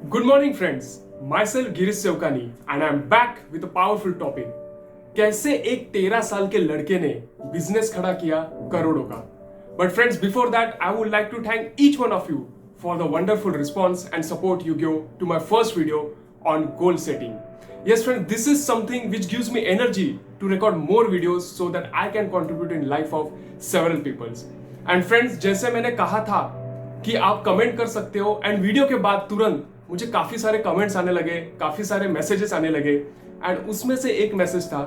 Good morning, friends. Myself Girish Sevkani and I'm back with a powerful topic. कैसे एक 13 साल के लड़के ने बिजनेस खड़ा किया करोड़ों का. But friends, before that, I would like to thank each one of you for the wonderful response and support you give to my first video on goal setting. Yes, friends, this is something which gives me energy to record more videos so that I can contribute in life of several peoples. And friends, जैसे मैंने कहा था कि आप comment कर सकते हो and video के बाद तुरंत मुझे काफी सारे कमेंट्स आने लगे, काफी सारे मैसेजेस आने लगे एंड उसमें से एक मैसेज था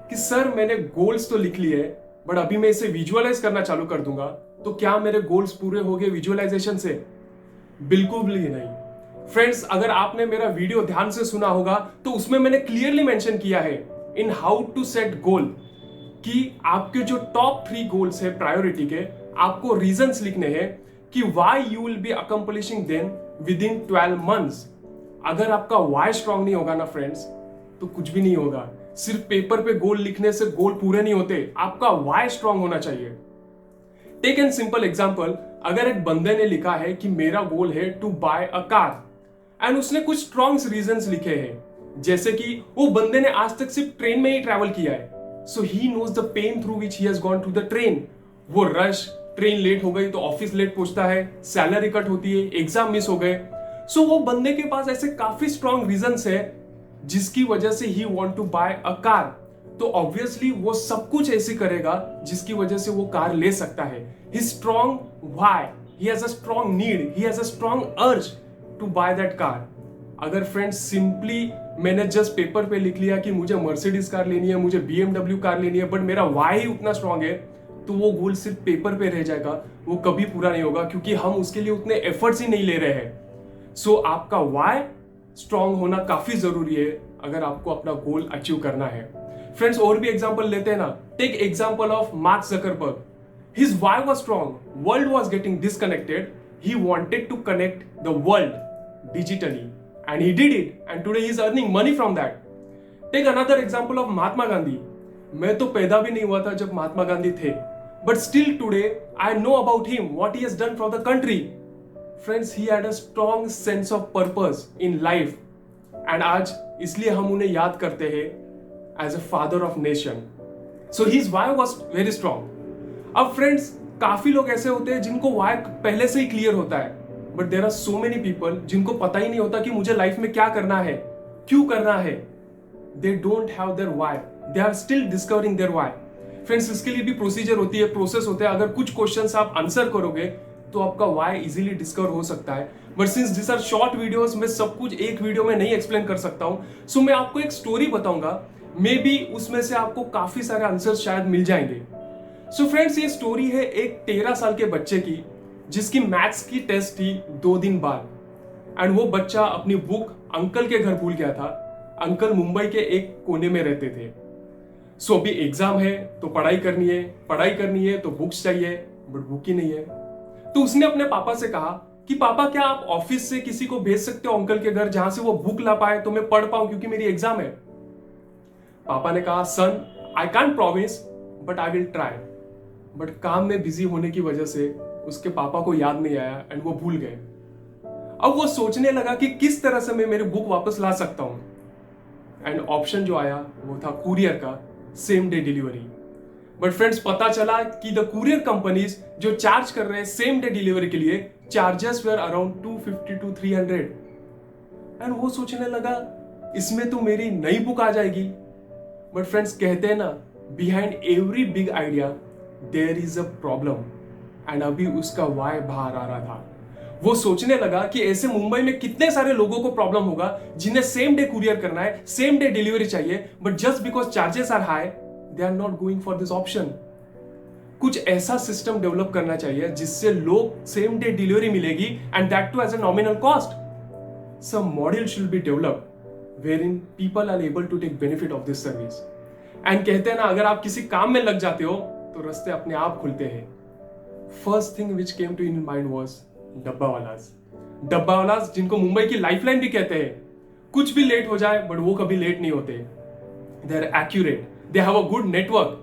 कि सर मैंने गोल्स तो लिख लिए बट अभी मैं इसे विजुअलाइज करना चालू कर दूंगा तो क्या मेरे गोल्स पूरे हो गए विजुअलाइजेशन से? बिल्कुल भी नहीं फ्रेंड्स. अगर आपने मेरा वीडियो ध्यान से सुना होगा तो उसमें मैंने क्लियरली मेंशन किया है in how to set goal कि आपके जो टॉप 3 गोल्स है प्रायोरिटी के, आपको रीजंस लिखने हैं कि why you will be accomplishing them with in 12 months. अगर आपका वाई स्ट्रांग नहीं होगा ना फ्रेंड्स तो कुछ भी नहीं होगा. सिर्फ पेपर पे गोल लिखने से गोल पूरे नहीं होते, आपका वाई स्ट्रांग होना चाहिए. Take an simple example. अगर एक बंदे ने लिखा है कि मेरा गोल है to buy a car and उसने कुछ स्ट्रॉन्ग रीजंस लिखे हैं जैसे कि वो बंदे ने आज तक सिर्फ ट्रेन में ही ट्रैवल किया है, so he knows the pain through which he has gone to the train. वो रश, ट्रेन लेट हो गई तो ऑफिस लेट पहुंचता है, सैलरी कट होती है, एग्जाम मिस हो गए. सो वो बंदे के पास ऐसे काफी स्ट्रॉन्ग रीजंस है जिसकी वजह से ही want to buy a car. तो ऑब्वियसली वो सब कुछ ऐसे करेगा जिसकी वजह से वो कार ले सकता है. He strong why, he has a strong need, he has a strong urge to buy that car. अगर फ्रेंड्स सिंपली मैंने जस्ट पेपर पे लिख लिया कि मुझे मर्सिडीज कार लेनी है, मुझे BMW कार लेनी है, बट मेरा वाई ही उतना स्ट्रॉन्ग है, तो वो गोल सिर्फ पेपर पे रह जाएगा, वो कभी पूरा नहीं होगा क्योंकि हम उसके लिए उतने एफर्ट्स ही नहीं ले रहे हैं. सो आपका वाई स्ट्रॉन्ग होना काफी जरूरी है अगर आपको अपना गोल अचीव करना है. फ्रेंड्स, और भी एग्जांपल लेते हैं ना. Take example of Mark Zuckerberg. His why was strong, world was getting disconnected, he wanted to connect the world digitally and he did it and today he is earning money from that. Take another example of Mahatma Gandhi. मैं तो पैदा भी नहीं हुआ था जब महात्मा गांधी थे, but still today I know about him, what he has done for the country. Friends, he had a strong sense of purpose in life and आज इसलिए हम उन्हें याद करते हैं as a father of nation. So his why was very strong. अब friends, काफी लोग ऐसे होते हैं जिनको why पहले से ही क्लियर होता है, but there are so many people जिनको पता ही नहीं होता कि मुझे लाइफ में क्या करना है, क्यों करना है. They don't have their why, they are still discovering their why. Friends, इसके लिए भी प्रोसीजर होती है, प्रोसेस होता है. अगर कुछ क्वेश्चंस आप आंसर करोगे तो आपका व्हाई इजीली डिस्कवर हो सकता है. But since this are short videos, मैं सब कुछ एक वीडियो में नहीं एक्सप्लेन कर सकता हूं. सो मैं आपको एक स्टोरी बताऊंगा, मे बी उसमें से आपको काफी सारे आंसर शायद मिल जाएंगे. सो फ्रेंड्स, ये स्टोरी है एक 13 साल के बच्चे की जिसकी मैथ्स की टेस्ट थी 2 दिन बाद एंड वो बच्चा अपनी बुक अंकल के घर भूल गया था. अंकल मुंबई के एक कोने में रहते थे. सो अभी एग्जाम है तो पढ़ाई करनी है तो बुक्स चाहिए, बट बुक ही नहीं है. तो उसने अपने पापा से कहा कि पापा, क्या आप ऑफिस से किसी को भेज सकते हो अंकल के घर जहां से वो बुक ला पाए तो मैं पढ़ पाऊं क्योंकि मेरी एग्जाम है. पापा ने कहा, son I can't promise but I will try. But काम में बिजी होने की वजह से उसके पापा को याद नहीं आया एंड वो भूल गए. अब वो सोचने लगा कि किस तरह से मैं मेरी बुक वापस ला सकता हूं एंड ऑप्शन जो आया वो था कुरियर का, same day delivery. But friends, पता चला कि द कुरियर कंपनीज जो चार्ज कर रहे हैं सेम डे डिलीवरी के लिए, charges were around 250 to 300. And वो सोचने लगा इसमें तो मेरी नई बुक आ जाएगी. बट फ्रेंड्स, कहते हैं ना, behind every big idea there is a problem. And अभी उसका वाई बाहर आ रहा था. वो सोचने लगा कि ऐसे मुंबई में कितने सारे लोगों को प्रॉब्लम होगा जिन्हें सेम डे कुरियर करना है, सेम डे डिलीवरी चाहिए, but just because charges are high they are not going for this option. कुछ ऐसा सिस्टम डेवलप करना चाहिए जिससे लोग सेम डे डिलीवरी मिलेगी and that too as a nominal cost. Some model should be developed wherein people are able to take benefit of this service. And कहते हैं ना, अगर आप किसी काम में लग जाते हो तो रास्ते अपने आप खुलते हैं. First thing which came to in mind was dabbawalas जिनको मुंबई की लाइफलाइन भी कहते हैं. कुछ भी लेट हो जाए बट वो कभी लेट नहीं होते. They are accurate, they have a good network.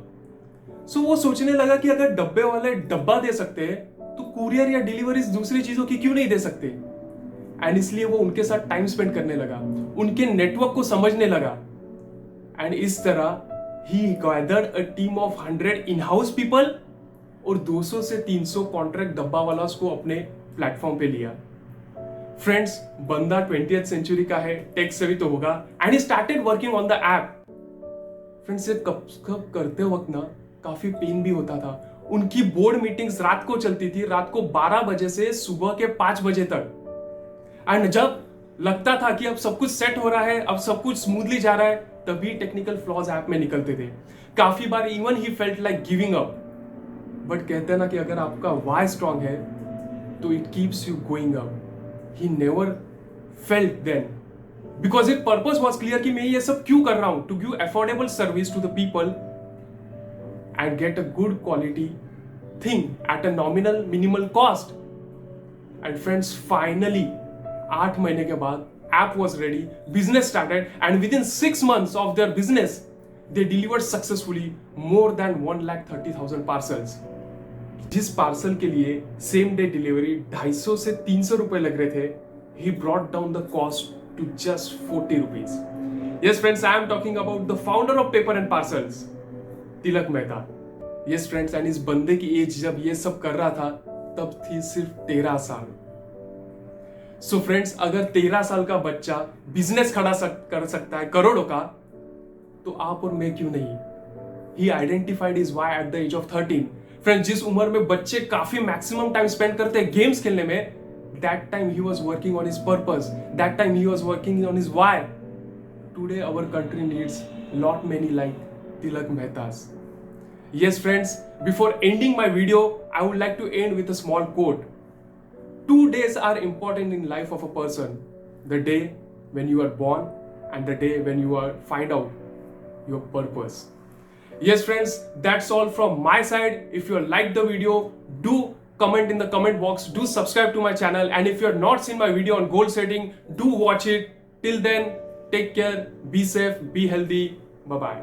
So वो सोचने लगा कि अगर डब्बे वाले डब्बा दे सकते हैं तो कुरियर या डिलीवरीज दूसरी चीजों की क्यों नहीं दे सकते. एंड इसलिए वो उनके साथ टाइम स्पेंड करने लगा, उनके नेटवर्क को समझने लगा, एंड इस तरह he gathered a team of 100 in house people और 200 से 300 कॉन्ट्रैक्ट डब्बा वाला को अपने प्लेटफॉर्म पे लिया। फ्रेंड्स, बंदा 20th सेंचुरी का है, टेक सेवी तो होगा, and he started working on the app. Friends, ये कब करते वक्त ना काफी पेन भी होता था। उनकी बोर्ड मीटिंग्स रात को चलती थी, रात को 12 बजे से सुबह के 5 बजे तक, एंड जब लगता था कि अब सब कुछ सेट हो रहा है, अब सब कुछ स्मूथली जा रहा है, तभी टेक्निकल फ्लॉज ऐप में निकलते थे। काफी बार even he felt like giving up, but कहते हैं ना कि अगर आपका वाई स्ट्रांग है तो it keeps you going up. He never felt then because it purpose was clear कि मैं ये सब क्यों कर रहा हूं, to give affordable service to the people and get a good quality thing at a nominal minimal cost. And friends, finally 8 महीने के बाद app was ready, business started, and within 6 months of their business they delivered successfully more than 1,30,000 parcels. जिस parcel के लिए same day delivery 250 से 300 रुपए लग रहे थे, he brought down the cost to just 40 rupees. Yes friends, I am talking about the founder of Paper and Parcels, Tilak Mehta. Yes friends, and इस बंदे की एज जब ये सब कर रहा था तब थी सिर्फ 13 साल. सो फ्रेंड्स, अगर 13 साल का बच्चा बिजनेस खड़ा कर सकता है करोड़ों का, तो आप और मैं क्यों नहीं? He identified his why at the age of 13. Friends, जिस उम्र में बच्चे काफी मैक्सिमम टाइम स्पेंड करते हैं गेम्स खेलने में, that time he was working on his purpose, that time he was working on his why. Today our country needs lot many like Tilak Mehtas. Yes friends, before ending my video, I would like to end with a small quote. 2 days are important in life of a person. The day when you are born and the day when you are find out your purpose. Yes friends, that's all from my side. If you like the video, do comment in the comment box, do subscribe to my channel, and if you have not seen my video on goal setting, do watch it. Till then, take care, be safe, be healthy. Bye bye.